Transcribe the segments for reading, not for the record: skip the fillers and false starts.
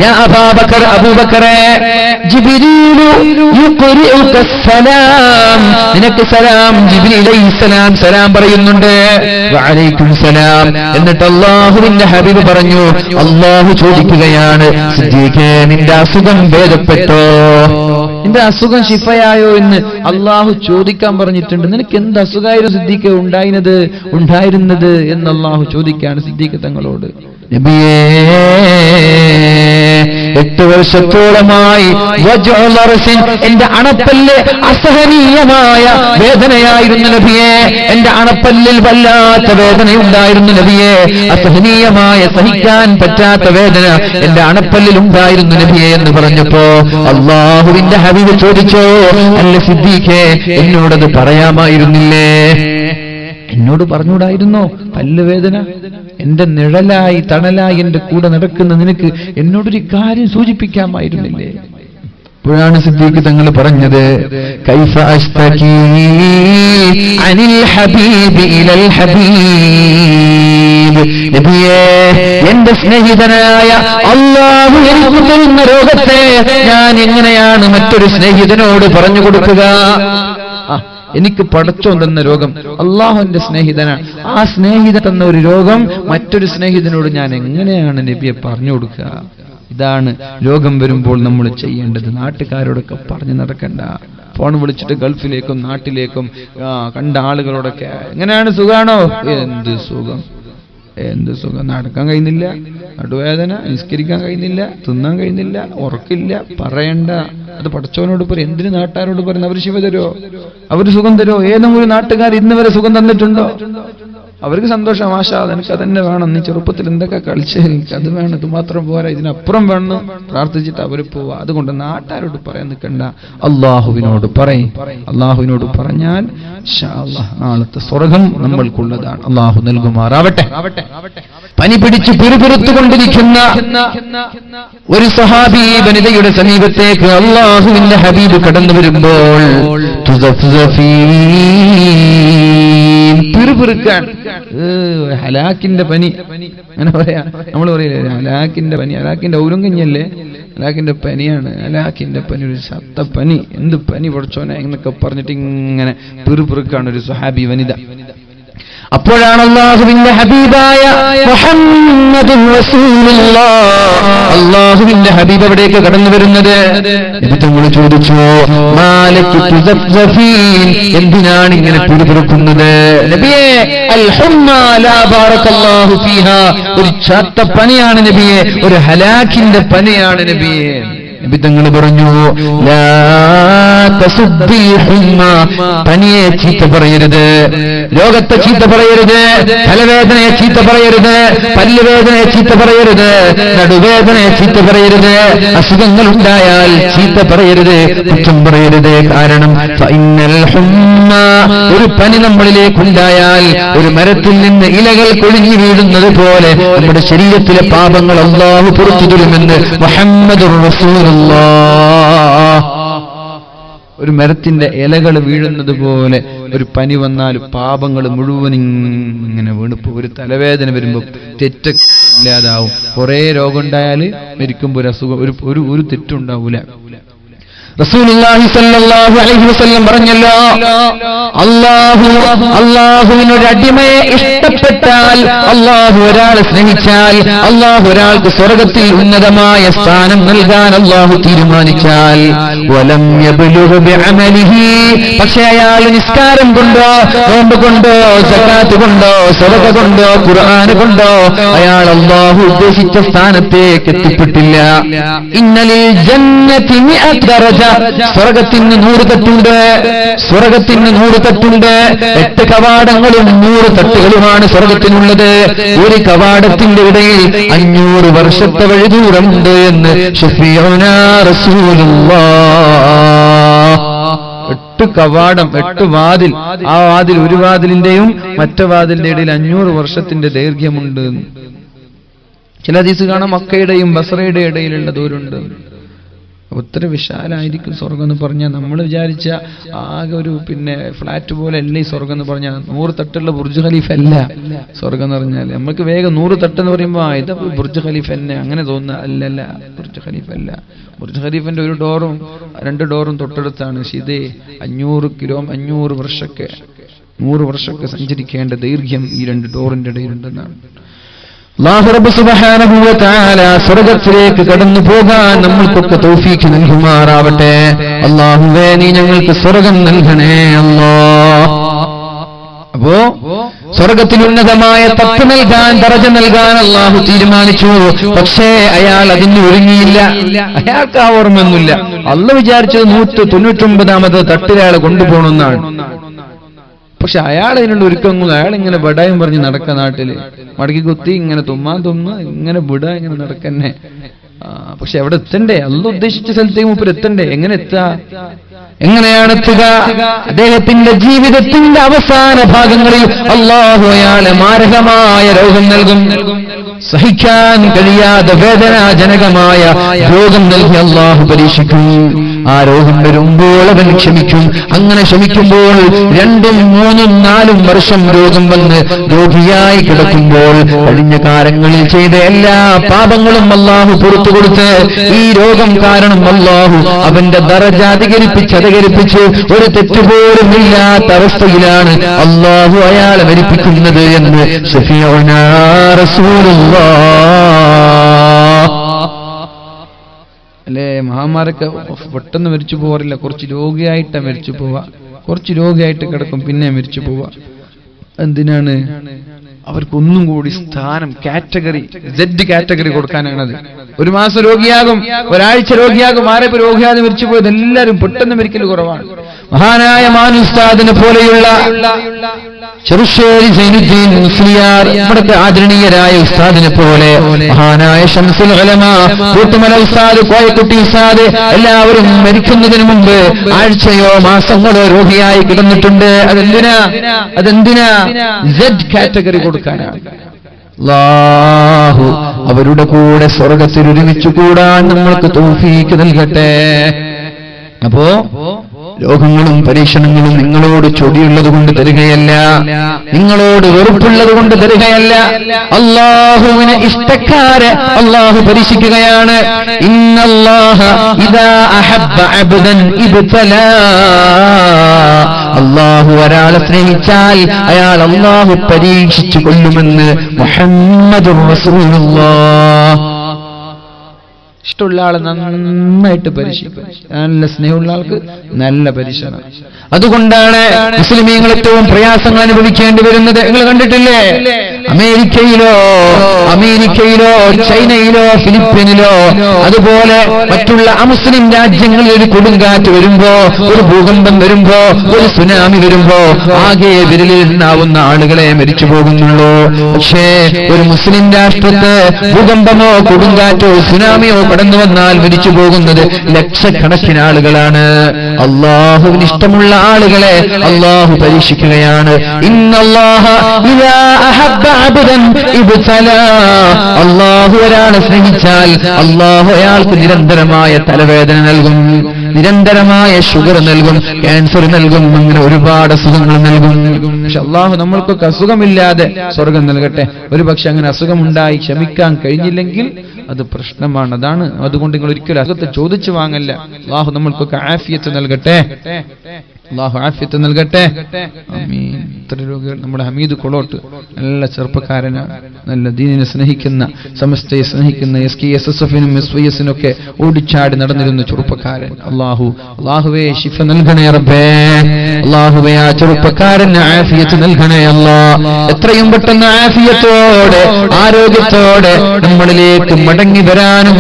യാ അബൂബക്കർ, അബൂബക്കറേ, ജിബ്രീലു യുഖ്രിഉക സലാം, നിനക്ക് സലാം, ജിബ്രീൽ അലൈഹിസ്സലാം സലാം പറയുന്നുണ്ട്. വഅലൈക്കും സലാം. എന്നിട്ട് അല്ലാഹുവിന്റെ ഹബീബ് പറഞ്ഞു, അല്ലാഹു ചോദിക്കുകയാണ്, സിദ്ദീഖേ, നിന്റെ അസുഖം ഭേദപ്പെട്ടോ, നിന്റെ അസുഖം ശിഫയായോ എന്ന് അല്ലാഹു ചോദിക്കാൻ പറഞ്ഞിട്ടുണ്ട്. നിനക്ക് എന്ത് അസുഖമായിരുന്നു സിദ്ദീഖേ ഉണ്ടായിരുന്നത് എന്ന് അല്ലാഹു ചോദിക്കുകയാണ് സിദ്ദീഖ് തങ്ങളോട്. നബിയേ, 8 വർഷത്തോളമായി എന്റെ അണപ്പല്ല് അസഹനീയമായ വേദനയായിരുന്നു നബിയേ, എന്റെ അണപ്പല്ലിൽ വല്ലാത്ത വേദനയുണ്ടായിരുന്നു നബിയേ, അസഹനീയമായ സഹിക്കാൻ പറ്റാത്ത വേദന എന്റെ അണപ്പല്ലിൽ ഉണ്ടായിരുന്നു നബിയേ എന്ന് പറഞ്ഞപ്പോ അല്ലാഹുവിന്റെ ഹബീബ് ചോദിച്ചോ, അല്ല സിദ്ദീഖേ, എന്നോടത് പറയാമായിരുന്നില്ലേ? എന്നോട് പറഞ്ഞൂടായിരുന്നോ? പല്ലുവേദന എന്റെ നിഴലായി തണലായി എന്റെ കൂടെ നടക്കുന്ന നിനക്ക് എന്നോടൊരു കാര്യം സൂചിപ്പിക്കാമായിരുന്നില്ലേ? അപ്പോഴാണ് സിദ്ദീഖ് തങ്ങൾ പറഞ്ഞത്, കൈഫ അസ്തകീ അനിൽ ഹബീബി ഇലൽ ഹബീബ്, നബിയേ, എന്റെ സ്നേഹിതനായ അല്ലാഹു എനിക്ക് തരുന്ന രോഗത്തെ ഞാൻ എങ്ങനെയാണ് മറ്റൊരു സ്നേഹിതനോട് പറഞ്ഞു കൊടുക്കുക? എനിക്ക് പടച്ചോൻ തന്ന രോഗം, അള്ളാഹുവിന്റെ സ്നേഹിതനാണ്, ആ സ്നേഹിതൻ തന്ന ഒരു രോഗം മറ്റൊരു സ്നേഹിതനോട് ഞാൻ എങ്ങനെയാണ് നബിയെ പറഞ്ഞു കൊടുക്കുക? ഇതാണ് രോഗം വരുമ്പോൾ നമ്മൾ ചെയ്യേണ്ടത്. നാട്ടുകാരോടൊക്കെ പറഞ്ഞു നടക്കണ്ട. ഫോൺ വിളിച്ചിട്ട് ഗൾഫിലേക്കും നാട്ടിലേക്കും കണ്ട ആളുകളോടൊക്കെ എങ്ങനെയാണ്, സുഖാണോ? എന്ത് സുഖം, നടക്കാൻ കഴിയുന്നില്ല, നടുവേദന, നിസ്കരിക്കാൻ കഴിയുന്നില്ല, തിന്നാൻ കഴിയുന്നില്ല, ഉറക്കില്ല, പറയണ്ട. അത് പടച്ചവനോട് പറയും. എന്തിന് നാട്ടുകാരോട് പറയുന്നത്? അവർ ശിവ തരോ, അവർ സുഖം തരോ? ഏതെങ്കിലും ഒരു നാട്ടുകാർ ഇന്ന് വരെ സുഖം തന്നിട്ടുണ്ടോ? അവർക്ക് സന്തോഷം, മാഷാ എനിക്ക് അതന്നെ വേണം, നീ ചെറുപ്പത്തിൽ എന്തൊക്കെ കളിച്ച് എനിക്ക് അത് വേണം, ഇത് മാത്രം പോരാ, ഇതിനപ്പുറം വേണം പ്രാർത്ഥിച്ചിട്ട് അവർ പോവാ. അതുകൊണ്ട് നാട്ടുകാരോട് പറയാൻ നിൽക്കണ്ട, അള്ളാഹുവിനോട് പറയും. അള്ളാഹുവിനോട് പറഞ്ഞാൽ ഇൻഷാ അല്ലാഹ് നാളത്തെ സ്വർഗം നമ്മൾക്കുള്ളതാണ്. അള്ളാഹു നൽകുമാറാവട്ടെ. പനി പിടിച്ച് പിറുപിറുത്തുകൊണ്ടിരിക്കുന്ന ഒരു സഹാബി വനിതയുടെ സമീപത്തേക്ക് അള്ളാഹുവിന്റെ ഹബീബ് കടന്നു വരുമ്പോൾ പിറുപിറുക്കാൻ, ഹലാക്കിന്റെ പനി അങ്ങനെ പറയാ. നമ്മൾ പറയില്ലേ ഹലാക്കിന്റെ പനി, ഹലാക്കിന്റെ ഔരങ്കഞ്ഞല്ലേ, ഹലാക്കിന്റെ പനിയാണ്, ഹലാക്കിന്റെ പനി, ഒരു ശത്ത പനി, എന്ത് പനി പഠിച്ചോനെ എന്നൊക്കെ പറഞ്ഞിട്ട് ഇങ്ങനെ പിറുപിറുക്കാണ് ഒരു സ്വഹാബി വനിത. അപ്പോഴാണ് അല്ലാഹുവിന്റെ ഹബീബായ മുഹമ്മദുർ റസൂലുള്ളാഹ്, അല്ലാഹുവിന്റെ ഹബീബ് അവിടേക്ക് കടന്നു വരുന്നത്. നബി തങ്ങൾ ചോദിച്ചു, മാലകി തുസഫീൻ, എന്തിനാണ് ഇങ്ങനെ പിറുപിറുക്കുന്നത്? നബിയേ, അൽ ഹുമ്മാ ലാ ബാറകല്ലാഹു ഫീഹാ, ഒരു ചാത്ത പനിയാണ് നബിയേ, ഒരു ഹലാക്കിന്റെ പനിയാണ് നബിയേ. നബി തങ്ങൾ പറഞ്ഞു, ലാ തസുബ്ബിൽ ഹുമ്മ, പനിയെ ചീത്ത പറയരുത്, രോഗത്തെ ചീത്ത പറയരുത്, തലവേദനയെ ചീത്ത പറയരുത്, പല്ലുവേദനയെ ചീത്ത പറയരുത്, നടുവേദനയെ ചീത്ത പറയരുത്, അസുഖങ്ങൾ ഉണ്ടായാൽ ചീത്ത പറയരുത്, കുറ്റം പറയരുത്. കാരണം ഫഇന്നൽ ഹുമ്മ, ഒരു പനി നമ്മളിലേക്കുണ്ടായാൽ ഒരു മരത്തിൽ നിന്ന് ഇലകൾ കൊഴിഞ്ഞു വീഴുന്നത് പോലെ നമ്മുടെ ശരീരത്തിലെ പാപങ്ങൾ അല്ലാഹു പുറത്തു തരുമെന്ന് മുഹമ്മദുർ റസൂലുള്ളാഹ്. ഒരു മരത്തിന്റെ ഇലകൾ വീഴുന്നത് പോലെ ഒരു പനി വന്നാൽ പാപങ്ങൾ മുഴുവൻ ഇങ്ങനെ വീണിപ്പോ. ഒരു തലവേദന വരുമ്പോൾ തെറ്റൊക്കെ ഇല്ലാതാവും. കുറെ രോഗം ഉണ്ടായാൽ മരിക്കുമ്പോൾ ഒരു അസുഖം, ഒരു തെറ്റുണ്ടാവൂല. റസൂലുള്ളാഹി സ്വല്ലല്ലാഹു അലൈഹി വസല്ലം പറഞ്ഞല്ലോ, അല്ലാഹുവിനൊരു അടിമയെ ഇഷ്ടപ്പെട്ടാൽ, അല്ലാഹു ഒരാളെ സ്നേഹിച്ചാൽ, അല്ലാഹു ഒരാൾക്ക് സ്വർഗ്ഗത്തിൽ ഉന്നതമായ സ്ഥാനം നൽകാൻ അല്ലാഹു തീരുമാനിച്ചാൽ, വലം യബ്ലുഗ് ബിഅമലിഹി, പക്ഷേ അയാൾ നിസ്കാരം കൊണ്ടോ നോമ്പ് കൊണ്ടോ സകാത്ത് കൊണ്ടോ സദഖ കൊണ്ടോ ഖുർആൻ കൊണ്ടോ അയാൾ അല്ലാഹു ഉദ്ദേശിച്ച സ്ഥാനത്തേക്ക് എത്തിപ്പെട്ടില്ല. ഇന്നലിൽ ജന്നതി മിഅത ദറജ, സ്വർഗത്തിന് 100 തട്ടുണ്ട്, സ്വർഗത്തിന് 100 തട്ടുണ്ട്. 8 കവാടങ്ങളും 100 തട്ടുകളുമാണ് സ്വർഗത്തിനുള്ളത്. ഒരു കവാടത്തിന്റെ ഇടയിൽ 500 വർഷത്തെ വഴി ദൂരമുണ്ട് എന്ന് ശഫീഉനാ റസൂലുള്ളാഹ്. 8 കവാടം, 8 വാതിൽ, ആ വാതിൽ ഒരു വാതിലിന്റെയും മറ്റേ വാതിലിന്റെ ഇടയിൽ 500 വർഷത്തിന്റെ ഒത്തിരി വിശാലായിരിക്കും സ്വർഗം എന്ന് പറഞ്ഞാൽ നമ്മൾ വിചാരിച്ച ആകെ ഒരു ഫ്ലാറ്റ് പോലെ അല്ല ഈ സ്വർഗം എന്ന് പറഞ്ഞാൽ 100 തട്ടുള്ള ബുർജ് ഖലീഫ അല്ല സ്വർഗം എന്ന് പറഞ്ഞാൽ. നമുക്ക് വേഗം 100 തട്ട് എന്ന് പറയുമ്പോൾ ഇത് ബുർജ് ഖലീഫ തന്നെ അങ്ങനെ തോന്നുക. അല്ലല്ല, ബുർജ് ഖലീഫ അല്ല. ബുർജ് ഖലീഫിന്റെ ഒരു ഡോറും 2 ഡോറും തൊട്ടടുത്താണ്. പക്ഷേ ഇത് 100 വർഷമൊക്കെ സഞ്ചരിക്കേണ്ട ദൈർഘ്യം ഈ 2 ഡോറിന്റെ ഇടയിലുണ്ടെന്നാണ്. അല്ലാഹു റബ്ബ് സുബ്ഹാനഹു വ തആല സ്വർഗ്ഗത്തിലേക്ക് കടന്നു പോകാൻ നമ്മൾക്കൊക്കെ തൗഫീഖ് നൽകുമാറാവട്ടെ. അല്ലാഹുവേ, നീ ഞങ്ങൾക്ക് സ്വർഗ്ഗം നൽകണേ അല്ലാഹ്. അപ്പോ സ്വർഗ്ഗത്തിൽ ഉന്നതമായ തട്ട് നൽകാൻ, ദറജ നൽകാൻ അല്ലാഹു തീരുമാനിച്ചു. പക്ഷേ അയാൾ അതിന് ഒരുങ്ങിയില്ല. അയാൾക്ക് ആ ഓർമ്മയൊന്നുമില്ല. അല്ലാഹു വിചാരിച്ചത് 199ാമത് തട്ടിൽ അയാളെ കൊണ്ടുപോകണമെന്നാണ്. പക്ഷെ അയാൾ അതിനുള്ള ഒരുക്കങ്ങൾ, അയാൾ ഇങ്ങനെ ബടായും പറഞ്ഞ് നടക്ക, നാട്ടില് മടക്കി കുത്തി ഇങ്ങനെ തുമ്മാൻ ഇങ്ങനെ ബിട ഇങ്ങനെ നടക്കന്നെ. പക്ഷെ എവിടെ എത്തണ്ടേ? അല്ലാഹു ഉദ്ദേശിച്ച സ്ഥലത്തേക്ക് മൂപ്പർ എത്തണ്ടേ? എങ്ങനെയാണ് എത്തുക? അദ്ദേഹത്തിന്റെ ജീവിതത്തിന്റെ അവസാന ഭാഗങ്ങളിൽ അല്ലാഹു അയാളെ മാരകമായ രോഗം നൽകും. സഹിക്കാൻ കഴിയാതെ വേദനാജനകമായ രോഗം നൽകി അല്ലാഹു പരീക്ഷിക്കും. ആ രോഗം വരുമ്പോൾ അവൻ ക്ഷമിക്കും. അങ്ങനെ ക്ഷമിക്കുമ്പോൾ 2, 3, 4 വർഷം രോഗം വന്ന് രോഗിയായി കിടക്കുമ്പോൾ കഴിഞ്ഞ കാലങ്ങളിൽ ചെയ്ത എല്ലാ പാപങ്ങളും അല്ലാഹു പുറത്തു കൊടുത്ത് ഈ രോഗം കാരണം അല്ലാഹു അവന്റെ ദറജ അധികരിപ്പിച്ച് ഒരു തെറ്റുപോലും ഇല്ലാത്ത അവസ്ഥയിലാണ് അല്ലാഹു അയാളെ മരിപ്പിക്കുന്നത് എന്ന് ശഫീഉനാ റസൂലുള്ളാഹ്. അല്ലേ, മഹാന്മാരൊക്കെ പെട്ടെന്ന് മരിച്ചു പോവാറില്ല. കുറച്ച് രോഗിയായിട്ടാ മരിച്ചു പോവാ. കുറച്ച് രോഗിയായിട്ട് കിടക്കും, പിന്നെ മരിച്ചു പോവാ. എന്തിനാണ്? അവർക്കൊന്നും കൂടി സ്ഥാനം, കാറ്റഗറി, കാറ്റഗറി കൊടുക്കാനാണത്. 1 മാസം രോഗിയാകും, ഒരാഴ്ച രോഗിയാകും. ആരെപ്പോ രോഗിയാതെ മരിച്ചു പോയത്? എല്ലാവരും പെട്ടെന്ന് മരിക്കൽ കുറവാണ്. മഹാനായ മാനു ഉസ്താദിനെ പോലെയുള്ള ചെറുശ്ശേരി സൈനുദ്ദീൻ മുസ്ലിയാർ, നമ്മുടെ ആദരണീയരായ ഉസ്താദിനെ പോലെ മഹാനായ ശംസുൽ ഉലമ കൂട്ടുമല ഉസ്താദ്, കോയക്കുട്ടി ഉസ്താദ്, എല്ലാവരും മരിക്കുന്നതിന് മുമ്പ് ആഴ്ചയോ മാസങ്ങളോ രോഗിയായി കിടന്നിട്ടുണ്ട്. അതെന്തിനാ? കാറ്റഗറി കൊടുക്കാനാണ്. അല്ലാഹു അവരുടെ കൂടെ സ്വർഗ്ഗത്തിൽ ഒരുമിച്ച് കൂടാൻ നമ്മൾക്ക് തൗഫീഖ് നൽകട്ടെ. അപ്പോ രോഗങ്ങളും പരീക്ഷണങ്ങളും നിങ്ങളോട് ചൊടിയുള്ളത് കൊണ്ട് തരികയല്ല, നിങ്ങളോട് വെറുപ്പുള്ളത് കൊണ്ട് തരികയല്ല. അല്ലാഹുവിനെ ഇഷ്ടക്കാരെ അല്ലാഹു പരീക്ഷിക്കുകയാണ്. ഇന്നല്ലാഹ ഇദാ അഹബ്ബ അബ്ദൻ ഇബ്തലാ. അല്ലാഹു ഒരാളെ സ്നേഹിച്ചാൽ അയാൾ അല്ലാഹു പരീക്ഷിച്ചു കൊല്ലുമെന്ന് മുഹമ്മദുർ റസൂലുള്ളാഹ്. ഇഷ്ടമുള്ള ആളെ നന്നായിട്ട് പരീക്ഷിക്കും. നല്ല സ്നേഹമുള്ള ആൾക്ക് നല്ല പരീക്ഷണം. അതുകൊണ്ടാണ് മുസ്ലിമീങ്ങൾ ഏറ്റവും പ്രയാസങ്ങൾ അനുഭവിക്കേണ്ടി വരുന്നത്. നിങ്ങൾ കണ്ടിട്ടില്ലേ? അമേരിക്കയിലോ ചൈനയിലോ ഫിലിപ്പീനിലോ അതുപോലെ മറ്റുള്ള അമുസ്ലിം രാജ്യങ്ങളിൽ ഒരു കൊടുങ്കാറ്റ് വരുമ്പോ, ഒരു ഭൂകമ്പം വരുമ്പോ, ഒരു സുനാമി വരുമ്പോ ആകെ വിരലിലെണ്ണാവുന്ന ആളുകളെ മരിച്ചു പോകുന്നുള്ളൂ. പക്ഷേ ഒരു മുസ്ലിം രാഷ്ട്രത്ത് ഭൂകമ്പമോ കൊടുങ്കാറ്റോ സുനാമിയോ കടന്നു വന്നാൽ മരിച്ചു പോകുന്നത് ലക്ഷക്കണക്കിന് ആളുകളാണ്. അല്ലാഹുവിന് ഇഷ്ടമുള്ള ആളുകളെ അല്ലാഹു പരീക്ഷിക്കുകയാണ്. ഇന്നല്ലാഹ ഇദാ അഹബ്ബ അബ്ദൻ ഇബ്തലാ. അല്ലാഹു ഒരാളെ സ്നേഹിച്ചാൽ അല്ലാഹു അയാൾക്ക് നിരന്തരമായ തലവേദന നൽകും, നിരന്തരമായ ഷുഗർ നൽകും, ക്യാൻസർ നൽകും, അങ്ങനെ ഒരുപാട് അസുഖങ്ങൾ നൽകും. പക്ഷെ അല്ലാഹു നമ്മൾക്കൊക്കെ അസുഖമില്ലാതെ സ്വർഗം നൽകട്ടെ. ഒരുപക്ഷെ അങ്ങനെ അസുഖമുണ്ടായി ക്ഷമിക്കാൻ കഴിഞ്ഞില്ലെങ്കിൽ അത് പ്രശ്നമാണ്. അതുകൊണ്ട് നിങ്ങൾ ഒരിക്കലും അസുഖത്തെ ചോദിച്ചു വാങ്ങല്ല. അല്ലാഹു നമ്മൾക്കൊക്കെ ആഫിയത്ത് നൽകട്ടെ. അല്ലാഹു ആഫിയത്ത് നൽകട്ടെ. ആമീൻ. ഇത്ര രോഗികൾ. നമ്മുടെ ഹമീദ് കൊളോട്ട് നല്ല ചെറുപ്പക്കാരനാണ്, നല്ല ദീനിനെ സ്നേഹിക്കുന്ന, സമസ്തയെ സ്നേഹിക്കുന്ന, SKSSF-നും SYS-നും ഒക്കെ ഓടിച്ചാടി നടന്നിരുന്ന ചെറുപ്പക്കാരൻ. അല്ലാഹുവേ ശിഫ നൽകണേ റബ്ബേ. അല്ലാഹുവേ ആ ചെറുപ്പക്കാരന് ആഫിയത്ത് നൽകണേ അല്ലാഹ്. എത്രയും പെട്ടെന്ന് ആഫിയത്തോടെ, ആരോഗ്യത്തോടെ നമ്മളിലേക്ക് മടങ്ങി വരാനും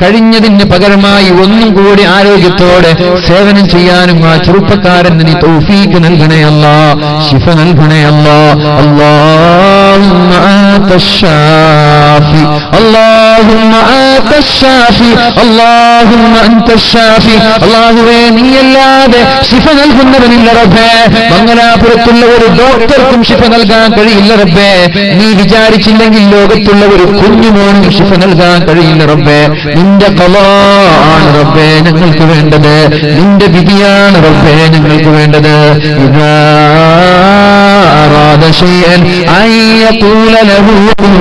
കഴിഞ്ഞതിന് പകരമായി ഒന്നും കൂടി ആരോഗ്യത്തോടെ സേവനം ചെയ്യാനും ആ ചെറുപ്പക്കാരന് നീ തൗഫീഖ് നൽകണേ അല്ലാഹ്. ശിഫ നൽകണേ അല്ലാ. അല്ലാഹുമ്മ അൻതശ്ശാഫി, അല്ലാഹുമ്മ അൻതശ്ശാഫി, അല്ലാഹുമ്മ അൻതശ്ശാഫി. അല്ലാഹുവേ, നീയല്ലാതെ ശിഫ നൽകുന്നവനില്ല റബ്ബേ. മംഗലാപുരത്തുള്ള ഒരു ഡോക്ടർക്കും ശിഫ നൽകാൻ കഴിയില്ല റബ്ബേ. നീ വിചാരിച്ചില്ലെങ്കിൽ ലോകത്തുള്ള ഒരു കുഞ്ഞുമോനും ശിഫ നൽകാൻ കഴിയില്ല റബ്ബേ. നിന്റെ ഖളാ ആണ് റബ്ബേ ഞങ്ങൾക്ക് വേണ്ടത്, നിന്റെ വിധിയാണ് റബ്ബേ ഞങ്ങൾക്ക് വേണ്ടത്. ഇദാ അറാദ ശൈഅൻ അൻ യഖൂല ലഹു കുൻ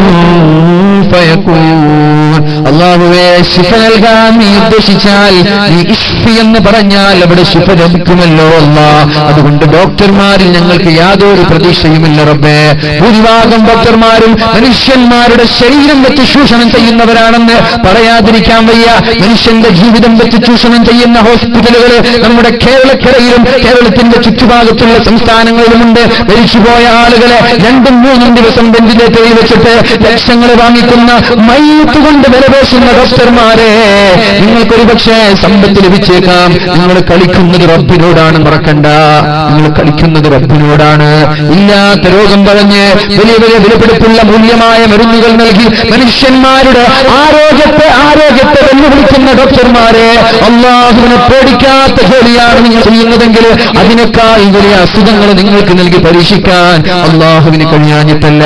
ഫയകൂൻ. അല്ലാഹുവേ, ശിഫ നൽകാൻ നീ ഉദ്ദേശിച്ചാൽ, നീ ഇശ്ഫി എന്ന് പറഞ്ഞാൽ അവിടെ ശിഫ ലഭിക്കുമല്ലോ അല്ലാ. അതുകൊണ്ട് ഡോക്ടർമാരിൽ ഞങ്ങൾക്ക് യാതൊരു പ്രതീക്ഷയുമില്ല റബ്ബേ. ഭൂരിഭാഗം ഡോക്ടർമാരും മനുഷ്യന്മാരുടെ ശരീരം വെച്ച് ചൂഷണം ചെയ്യുന്നവരാണെന്ന് പറയാതിരിക്കാൻ വയ്യ. മനുഷ്യന്റെ ജീവിതം വെച്ച് ചൂഷണം ചെയ്യുന്ന ഹോസ്പിറ്റലുകൾ നമ്മുടെ കേരളക്കരയിലും കേരളത്തിന്റെ ചുറ്റുഭാഗത്തുള്ള സംസ്ഥാനങ്ങളിലുമുണ്ട്. മരിച്ചുപോയ ആളുകളെ 2-3 ദിവസം വെന്റിലേറ്ററിൽ വെച്ചിട്ട് ലക്ഷങ്ങൾ വാങ്ങിക്കുന്ന മയ്യത്ത് കൊണ്ട് വിലപേശുന്ന ഡോക്ടർമാരെ, നിങ്ങൾക്കൊരു പക്ഷേ സമ്പത്ത് ലഭിച്ചേക്കാം. നിങ്ങൾ കളിക്കുന്നത് റബ്ബിനോടാണ്, മറക്കണ്ട. നിങ്ങൾ കളിക്കുന്നത് റബ്ബിനോടാണ്. ഇല്ലാത്ത രോഗം പറഞ്ഞ് വലിയ വലിയ വിലപിടിപ്പുള്ള മൂല്യമായ മരുന്നുകൾ നൽകി മനുഷ്യന്മാരുടെ ആരോഗ്യത്തെ വെല്ലുവിളിക്കുന്ന ഡോക്ടർമാരെ, അല്ലാഹുവിനെ പേടിക്കാത്ത ജോലിയാണ് നിങ്ങൾ ചെയ്യുന്നതെങ്കിൽ അതിനേക്കാൾ വലിയ അസുഖങ്ങൾ നിങ്ങൾക്ക് നൽകി പരീക്ഷിക്കാൻ അല്ലാഹുവിന് കഴിയാഞ്ഞിട്ടല്ല.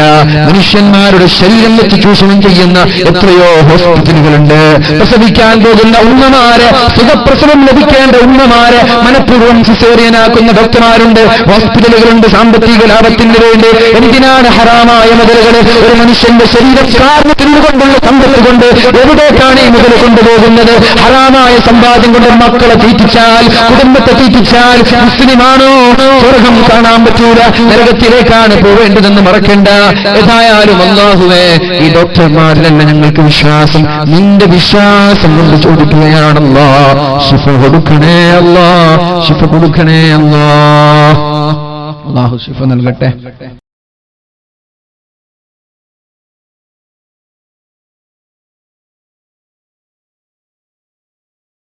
മനുഷ്യന്മാരുടെ ശരീരം വെച്ച് ചൂഷണം ചെയ്യുന്ന എത്രയോ ഹോസ്പിറ്റലുകളുണ്ട്. പ്രസവിക്കാൻ പോകുന്ന ഉമ്മമാരെ, സുഖപ്രസവം ലഭിക്കേണ്ട ഉമ്മമാരെ മനഃപൂർവ്വം സിസേറിയനാക്കുന്ന ഡോക്ടർമാരുണ്ട്, ഹോസ്പിറ്റലുകളുണ്ട്. സാമ്പത്തിക ലാഭത്തിന് വേണ്ടി എന്തിനാണ് ഹറാമായ മുതലുകൾ ഒരു മനുഷ്യന്റെ ശരീരം കാരണത്തിനുകൊണ്ടുള്ള സമ്പത്ത് കൊണ്ട് എവിടേക്കാണ് ഈ മുതൽ കൊണ്ടുപോകുന്നത്? ഹറാമായ സമ്പാദ്യം കൊണ്ട് മക്കളെ തീറ്റിച്ചാൽ, കുടുംബത്തെ തീറ്റിച്ചാൽ മുസ്ലിമാണോ? സ്വർഗം കാണാൻ പറ്റൂല, നരകത്തിലേക്കാണ് പോവേണ്ടതെന്ന് മറക്കണ്ട. ഏതായാലും അല്ലാഹുവേ, ഈ ഡോക്ടർമാരിലല്ല ഞങ്ങൾക്ക് വിശ്വാസം, നിന്റെ വിശ്വാസം കൊണ്ട് ചോദിക്കുകയാണല്ലോ. ശിഫ കൊടുക്കണേ അല്ലാ, ശിഫ കൊടുക്കണേ അല്ലാ. അല്ലാഹു ശിഫ നൽകട്ടെ.